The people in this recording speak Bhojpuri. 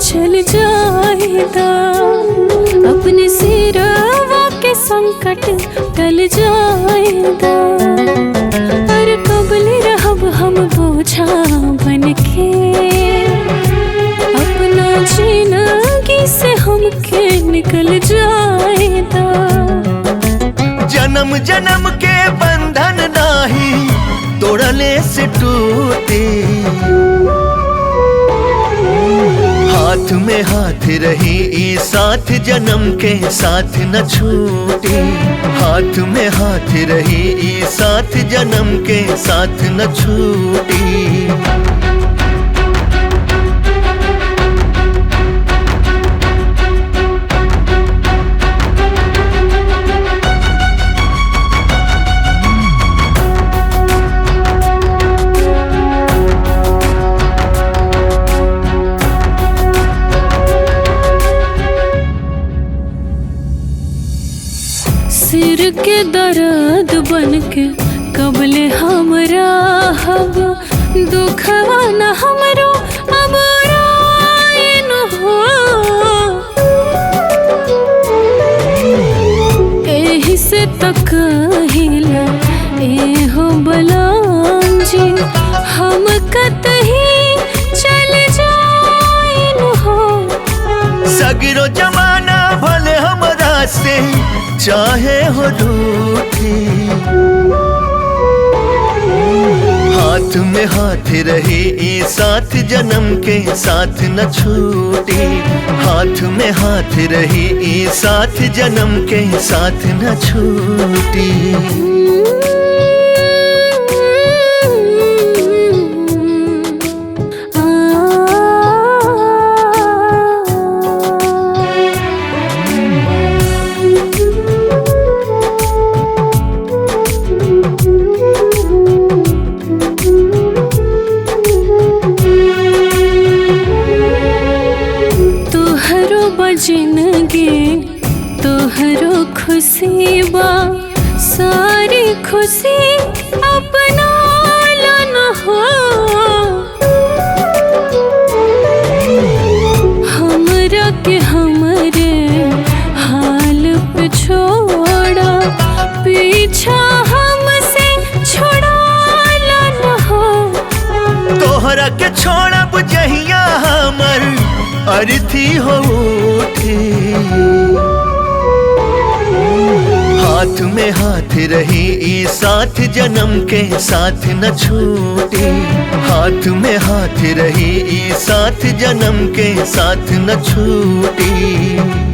चल जाएगा अपने सिरवा के संकट टल जाएगा। पर कबल रहब हम बोझा बन के, अपना जिंदगी से हमके निकल जाएगा। जन्म जन्म के बंधन नाही तोड़ले से टूटे, हाथ में हाथ रही ई साथ जन्म के साथ न छूटे। हाथ में हाथ रही ई साथ जन्म के साथ न छूटे। सिर के दर्द बन के कबले हमरा हब, दुखवा न हमरो अब रायन हो। एही से तक कहिला ए हो बलराम जी, हम कतही चल जाइन हो। सगरो जमाना भले हमरा से चाहे हो रूठी, हाथ में हाथ रही ई साथ जन्म के साथ न छूटे। हाथ में हाथ रही ई साथ जन्म के साथ न छूटे। जिंदगी तोहरो खुशी बा, सारी खुशी अपना लन हो। हमरा के हमरे हाल पे छोड़ा, पीछा हमसे छोड़ा लन हो। तोहरा के छोड़ब जहिया हमर अर्थी हो उठे। हाथ में हाथ रही ई साथ जन्म के साथ न छूटे। हाथ में हाथ रही ई साथ जन्म के साथ न छूटे।